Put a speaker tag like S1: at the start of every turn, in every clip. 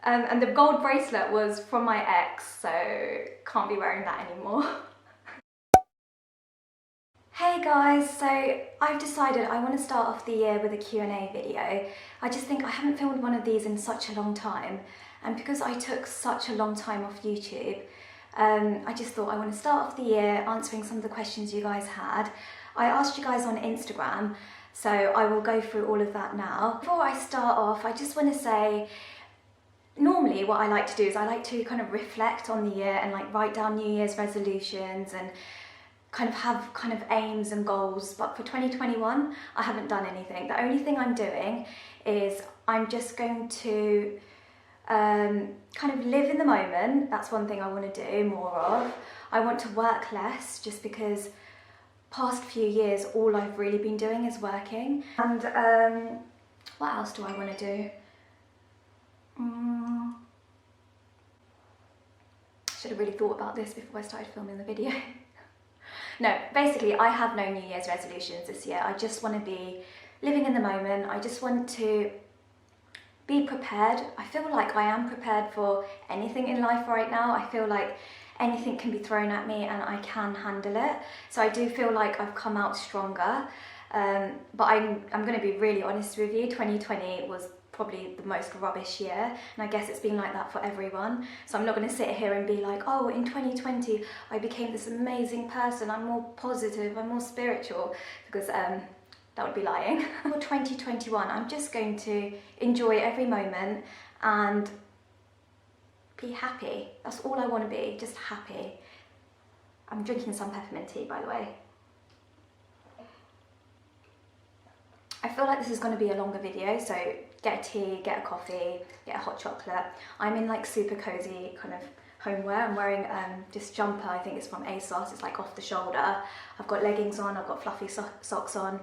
S1: And the gold bracelet was from my ex, so can't be wearing that anymore. Hey guys, so I've decided I want to start off the year with a Q&A video. I just think I haven't filmed one of these in such a long time, and because I took such a long time off YouTube, I just thought I want to start off the year answering some of the questions you guys had. I asked you guys on Instagram, so I will go through all of that now. Before I start off, I just want to say, normally what I like to do is I like to kind of reflect on the year and like write down New Year's resolutions and kind of have kind of aims and goals, but for 2021 I haven't done anything. The only thing I'm doing is I'm just going to kind of live in the moment. That's one thing I want to do more of. I want to work less, just because past few years all I've really been doing is working. And what else do I want to do? Should have really thought about this before I started filming the video. No, basically I have no New Year's resolutions this year. I just want to be living in the moment. I just want to be prepared. I feel like I am prepared for anything in life right now. I feel like anything can be thrown at me and I can handle it. So I do feel like I've come out stronger. But I'm going to be really honest with you, 2020 was probably the most rubbish year, and I guess it's been like that for everyone. So I'm not going to sit here and be like, oh, in 2020 I became this amazing person, I'm more positive, I'm more spiritual, because that would be lying. For 2021 I'm just going to enjoy every moment and be happy. That's all I want to be, just happy. I'm drinking some peppermint tea, by the way. I feel like this is going to be a longer video, so get a tea, get a coffee, get a hot chocolate. I'm in like super cozy kind of homeware. I'm wearing this jumper, I think it's from ASOS, it's like off the shoulder. I've got leggings on, I've got fluffy socks on.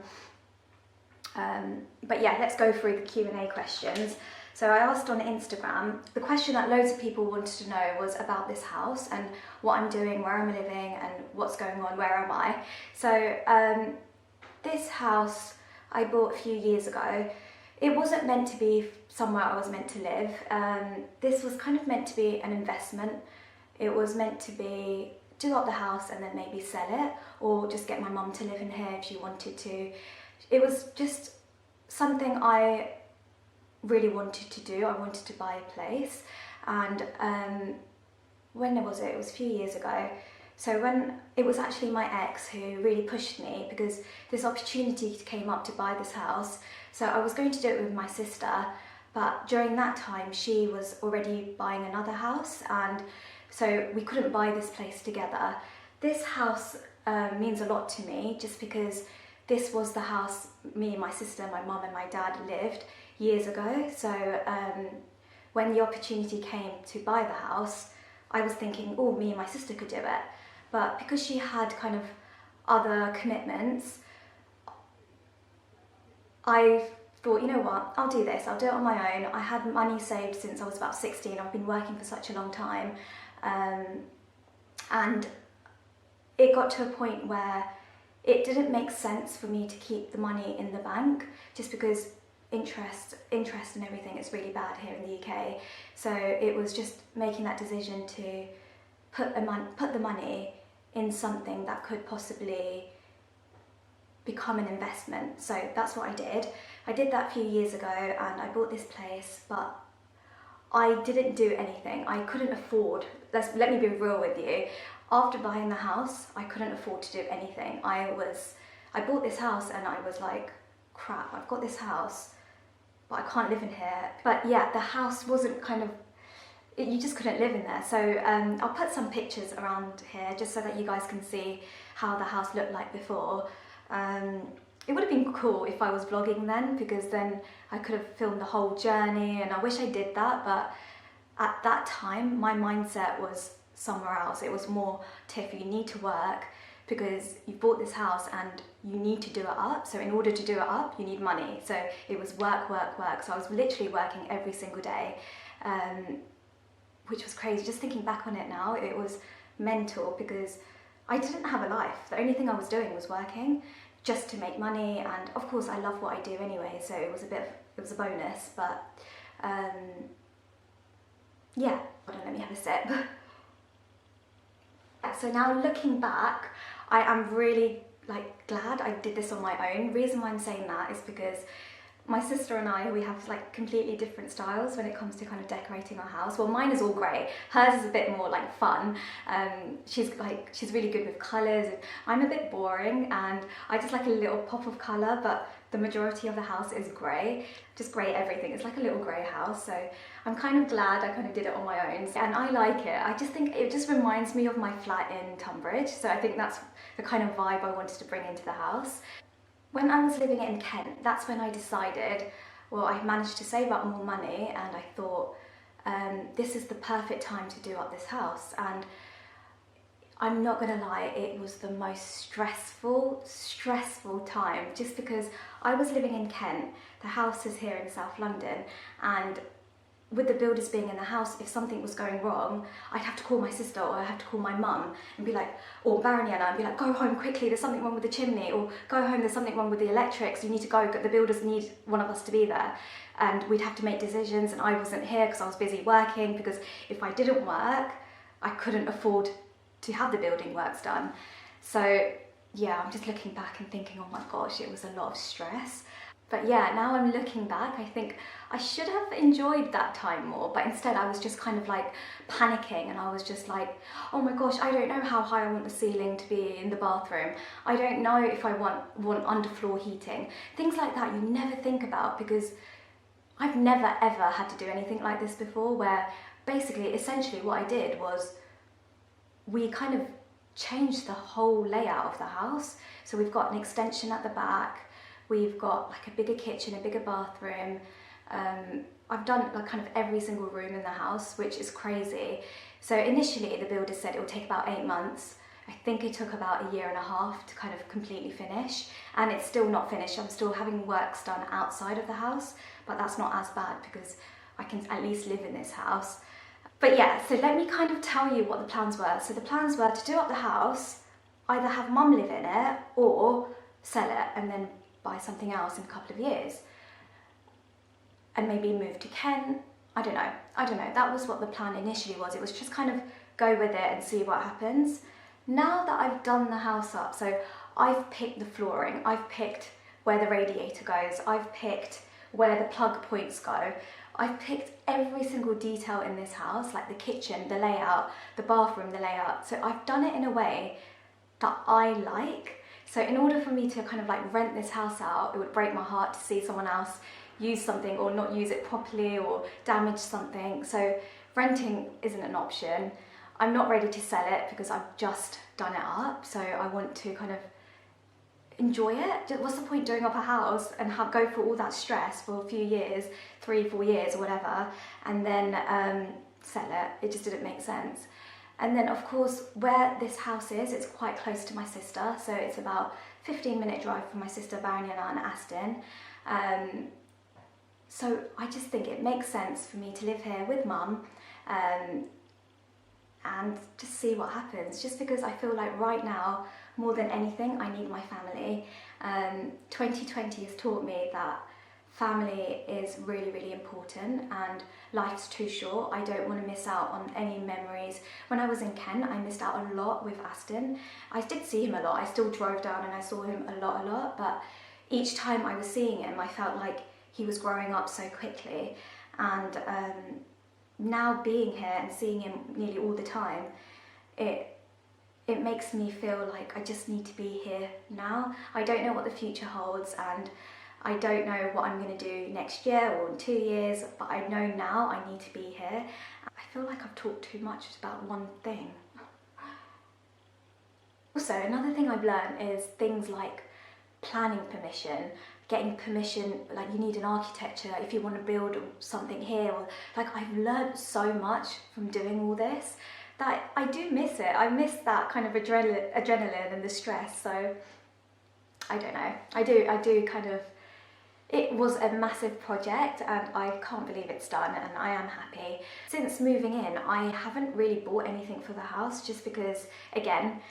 S1: But yeah, let's go through the Q&A questions. So I asked on Instagram, the question that loads of people wanted to know was about this house and what I'm doing, where I'm living and what's going on, where am I. So this house I bought a few years ago. It wasn't meant to be somewhere I was meant to live. This was kind of meant to be an investment. It was meant to be do up the house and then maybe sell it, or just get my mum to live in here if she wanted to. It was just something I really wanted to do. I wanted to buy a place, and when was it? It was a few years ago. So when it was actually my ex who really pushed me, because this opportunity came up to buy this house. So I was going to do it with my sister, but during that time she was already buying another house, and so we couldn't buy this place together. This house means a lot to me, just because this was the house me and my sister, my mum and my dad lived years ago. So when the opportunity came to buy the house, I was thinking, oh, me and my sister could do it. But because she had kind of other commitments, I thought, you know what, I'll do this, I'll do it on my own. I had money saved since I was about 16, I've been working for such a long time. And it got to a point where it didn't make sense for me to keep the money in the bank, just because interest and everything is really bad here in the UK. So it was just making that decision to put the money in something that could possibly become an investment. So that's what I did. I did that a few years ago and I bought this place, but I didn't do anything. I couldn't afford, let me be real with you. After buying the house, I couldn't afford to do anything. I bought this house and I was like, crap, I've got this house, but I can't live in here. But yeah, the house wasn't kind of, you just couldn't live in there. So I'll put some pictures around here just so that you guys can see how the house looked like before. It would have been cool if I was vlogging then, because then I could have filmed the whole journey, and I wish I did that, but at that time my mindset was somewhere else. It was more, Tiff, you need to work because you bought this house and you need to do it up. So in order to do it up, you need money. So it was work, work, work. So I was literally working every single day. Which was crazy. Just thinking back on it now, it was mental, because I didn't have a life. The only thing I was doing was working just to make money, and of course I love what I do anyway, so it was a bonus, but yeah, hold on, let me have a sip. So now looking back, I am really like glad I did this on my own. Reason why I'm saying that is because my sister and I, we have like completely different styles when it comes to kind of decorating our house. Well, mine is all grey. Hers is a bit more like fun. She's really good with colours. I'm a bit boring and I just like a little pop of colour, but the majority of the house is grey. Just grey everything. It's like a little grey house. So I'm kind of glad I kind of did it on my own. And I like it. I just think it just reminds me of my flat in Tunbridge. So I think that's the kind of vibe I wanted to bring into the house. When I was living in Kent, that's when I decided, well, I managed to save up more money and I thought, this is the perfect time to do up this house. And I'm not gonna lie, it was the most stressful time, just because I was living in Kent, the house is here in South London, and with the builders being in the house, if something was going wrong, I'd have to call my sister or I'd have to call my mum and be like, or Baroniana, and be like, go home quickly, there's something wrong with the chimney, or go home, there's something wrong with the electrics, you need to go, the builders need one of us to be there. And we'd have to make decisions, and I wasn't here because I was busy working, because if I didn't work, I couldn't afford to have the building works done. So yeah, I'm just looking back and thinking, oh my gosh, it was a lot of stress. But yeah, now I'm looking back, I think I should have enjoyed that time more, but instead I was just kind of like panicking, and I was just like, oh my gosh, I don't know how high I want the ceiling to be in the bathroom. I don't know if I want underfloor heating. Things like that you never think about, because I've never ever had to do anything like this before, where basically, essentially what I did was we kind of changed the whole layout of the house. So we've got an extension at the back, we've got like a bigger kitchen, a bigger bathroom. I've done like kind of every single room in the house, which is crazy. So initially the builder said it would take about 8 months. I think it took about 1.5 years to kind of completely finish, and it's still not finished. I'm still having works done outside of the house, but that's not as bad because I can at least live in this house. But yeah, so let me kind of tell you what the plans were. So the plans were to do up the house, either have mum live in it or sell it and then buy something else in a couple of years. And maybe move to Kent. I don't know. That was what the plan initially was. It was just kind of go with it and see what happens. Now that I've done the house up, so I've picked the flooring, I've picked where the radiator goes, I've picked where the plug points go, I've picked every single detail in this house, like the kitchen, the layout, the bathroom, the layout. So I've done it in a way that I like. So in order for me to kind of like rent this house out, it would break my heart to see someone else use something or not use it properly or damage something. So renting isn't an option. I'm not ready to sell it because I've just done it up. So I want to kind of enjoy it. What's the point doing up a house and go through all that stress for a few years, 3-4 years or whatever, and then sell it? It just didn't make sense. And then of course, where this house is, it's quite close to my sister. So it's about 15-minute drive from my sister Baroniana and Aston. So I just think it makes sense for me to live here with mum and just see what happens, just because I feel like right now, more than anything, I need my family. 2020 has taught me that family is really, really important, and life's too short. I don't want to miss out on any memories. When I was in Kent, I missed out a lot with Aston. I did see him a lot. I still drove down and I saw him a lot, but each time I was seeing him, I felt like he was growing up so quickly. And now being here and seeing him nearly all the time, it makes me feel like I just need to be here now. I don't know what the future holds, and I don't know what I'm going to do next year or in 2 years, but I know now I need to be here. I feel like I've talked too much about one thing. Also, another thing I've learned is things like planning permission, getting permission, like you need an architecture if you want to build something here. Or, like, I've learned so much from doing all this that I do miss it. I miss that kind of adrenaline and the stress. So I don't know. I do kind of. It was a massive project and I can't believe it's done, and I am happy. Since moving in, I haven't really bought anything for the house, just because, again,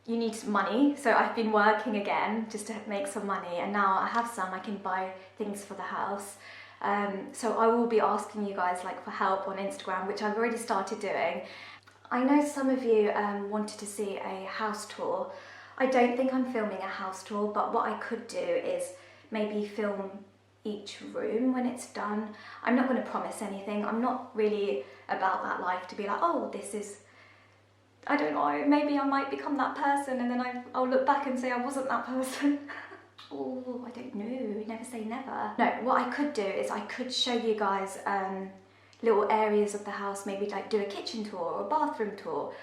S1: you need money. So I've been working again just to make some money, and now I have some, I can buy things for the house. So I will be asking you guys like for help on Instagram, which I've already started doing. I know some of you wanted to see a house tour. I don't think I'm filming a house tour, but what I could do is maybe film each room when it's done. I'm not going to promise anything. I'm not really about that life to be like, oh, this is, I don't know, maybe I might become that person and then I'll look back and say I wasn't that person. Oh, I don't know, never say never. No, what I could do is I could show you guys little areas of the house, maybe like do a kitchen tour or a bathroom tour.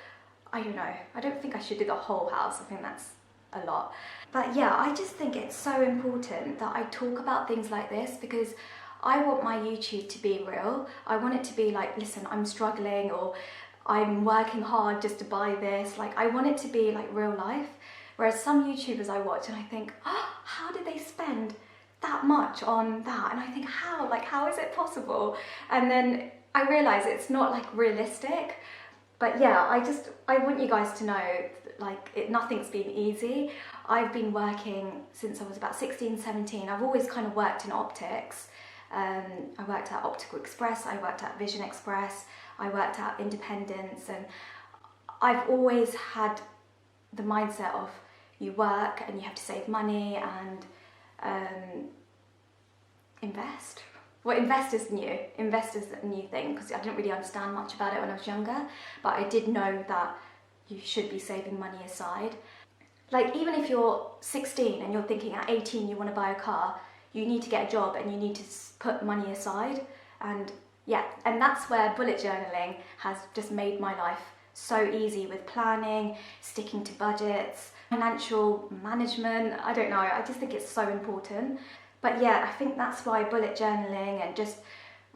S1: I don't know, I don't think I should do the whole house, I think that's a lot. But yeah, I just think it's so important that I talk about things like this because I want my YouTube to be real. I want it to be like, listen, I'm struggling or I'm working hard just to buy this. Like, I want it to be like real life. Whereas some YouTubers I watch and I think, oh, how did they spend that much on that? And I think, how? Like, how is it possible? And then I realise it's not like realistic. But yeah, I want you guys to know, like, nothing's been easy. I've been working since I was about 16, 17. I've always kind of worked in optics. I worked at Optical Express, I worked at Vision Express, I worked at Independence, and I've always had the mindset of you work and you have to save money and invest. Well, invest is new. Invest is a new thing because I didn't really understand much about it when I was younger, but I did know that you should be saving money aside. Like, even if you're 16 and you're thinking at 18 you want to buy a car, you need to get a job and you need to put money aside. And yeah, and that's where bullet journaling has just made my life so easy with planning, sticking to budgets, financial management. I don't know, I just think it's so important. But yeah, I think that's why bullet journaling and just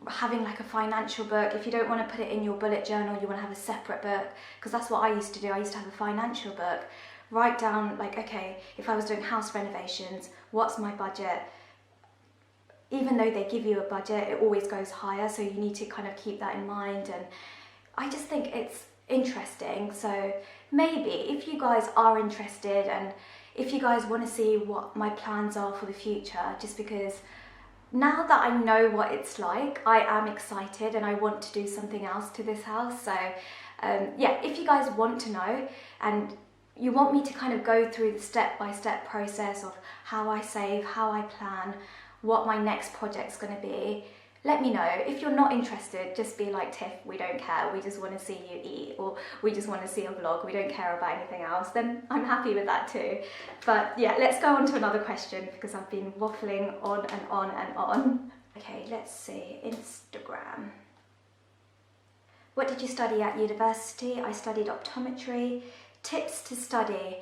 S1: having like a financial book, if you don't want to put it in your bullet journal, you want to have a separate book, because that's what I used to do. I used to have a financial book, write down like, okay, if I was doing house renovations, what's my budget? Even though they give you a budget, it always goes higher, so you need to kind of keep that in mind. And I just think it's interesting. So maybe if you guys are interested and if you guys want to see what my plans are for the future, just because now that I know what it's like, I am excited and I want to do something else to this house. So yeah, if you guys want to know and you want me to kind of go through the step-by-step process of how I save, how I plan, what my next project's going to be, let me know. If you're not interested, just be like, Tiff, we don't care, we just want to see you eat, or we just want to see a vlog, we don't care about anything else, then I'm happy with that too. But yeah, let's go on to another question because I've been waffling on and on and on. Okay, let's see, Instagram. What did you study at university? I studied optometry. Tips to study.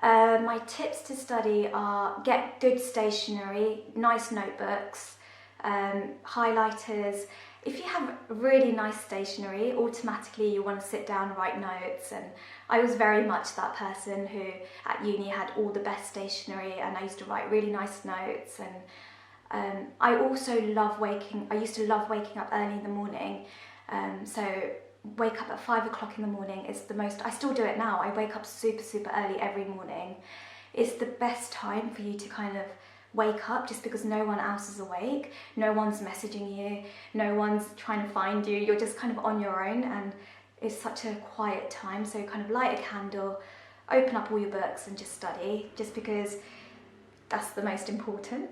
S1: My tips to study are get good stationery, nice notebooks, highlighters. If you have really nice stationery, automatically you want to sit down and write notes, and I was very much that person who at uni had all the best stationery and I used to write really nice notes. And I also I used to love waking up early in the morning, so wake up at 5 o'clock in the morning is the most, I still do it now, I wake up super early every morning. It's the best time for you to kind of wake up just because no one else is awake, no one's messaging you, no one's trying to find you, you're just kind of on your own, and it's such a quiet time. So kind of light a candle, open up all your books and just study, just because that's the most important.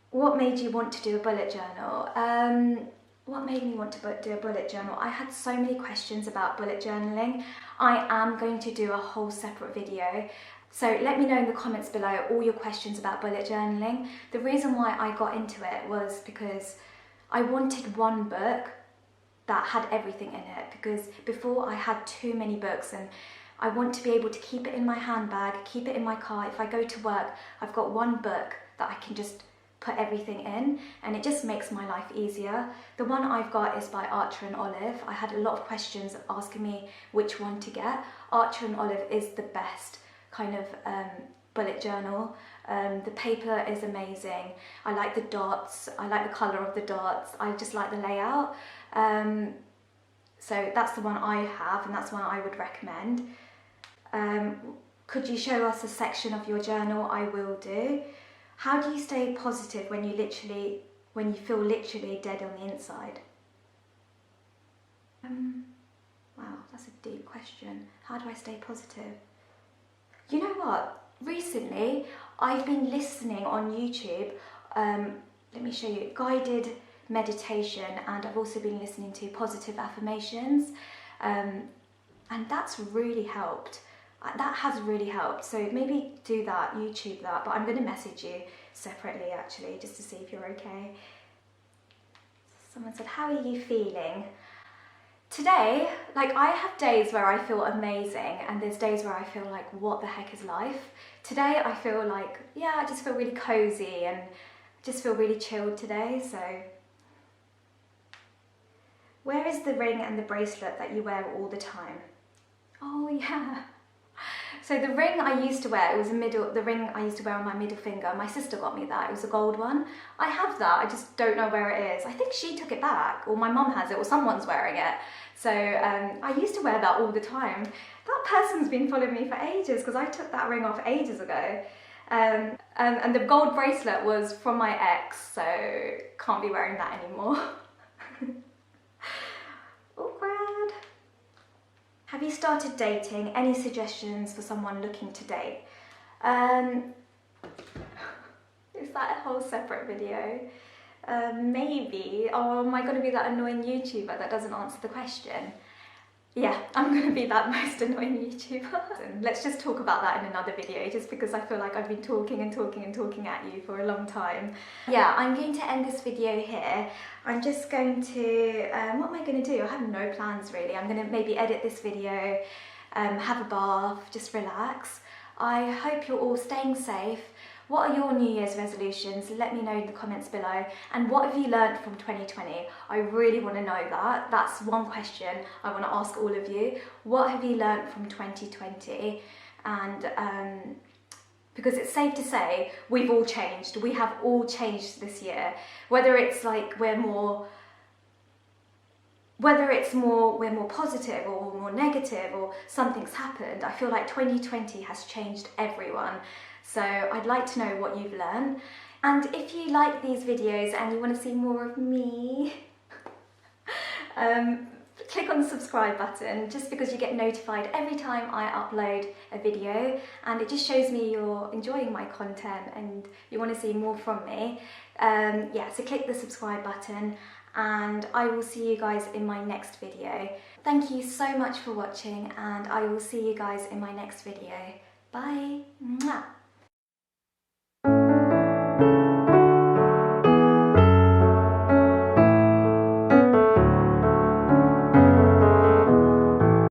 S1: What made you want to do a bullet journal? What made me want to do a bullet journal? I had so many questions about bullet journaling. I am going to do a whole separate video. So let me know in the comments below all your questions about bullet journaling. The reason why I got into it was because I wanted one book that had everything in it, because before I had too many books, and I want to be able to keep it in my handbag, keep it in my car. If I go to work, I've got one book that I can just put everything in, and it just makes my life easier. The one I've got is by Archer and Olive. I had a lot of questions asking me which one to get. Archer and Olive is the best kind of bullet journal. The paper is amazing. I like the dots, I like the colour of the dots, I just like the layout. So that's the one I have, and that's one I would recommend. Could you show us a section of your journal? I will do. How do you stay positive when you literally when you feel literally dead on the inside? Wow, that's a deep question. How do I stay positive? You know what? Recently, I've been listening on YouTube, let me show you, guided meditation, and I've also been listening to positive affirmations, and that's really helped. That has really helped, so maybe do that, YouTube that, but I'm going to message you separately actually, just to see if you're okay. Someone said, how are you feeling? Today, like, I have days where I feel amazing and there's days where I feel like, what the heck is life? Today I feel like, yeah, I just feel really cozy and just feel really chilled today. So, where is the ring and the bracelet that you wear all the time? Oh yeah. So the ring I used to wear, it was the ring I used to wear on my middle finger. My sister got me that, it was a gold one. I have that, I just don't know where it is. I think she took it back, or my mum has it, or someone's wearing it. So I used to wear that all the time. That person's been following me for ages because I took that ring off ages ago. And the gold bracelet was from my ex, so can't be wearing that anymore. Awkward. Have you started dating? Any suggestions for someone looking to date? Is that a whole separate video? Maybe. Oh, am I going to be that annoying YouTuber that doesn't answer the question? Yeah, I'm going to be that most annoying YouTuber. Let's just talk about that in another video, just because I feel like I've been talking and talking and talking at you for a long time. Yeah, I'm going to end this video here. I'm just going to, what am I going to do? I have no plans really. I'm going to maybe edit this video, have a bath, just relax. I hope you're all staying safe. What are your New Year's resolutions? Let me know in the comments below. And what have you learned from 2020? I really want to know that. That's one question I want to ask all of you. What have you learned from 2020? And because it's safe to say we've all changed. We have all changed this year. Whether it's like we're more positive or more negative, or something's happened, I feel like 2020 has changed everyone. So I'd like to know what you've learned. And if you like these videos and you want to see more of me, click on the subscribe button, just because you get notified every time I upload a video, and it just shows me you're enjoying my content and you want to see more from me. Yeah, so click the subscribe button, and I will see you guys in my next video. Thank you so much for watching, and I will see you guys in my next video. Bye. Mwah.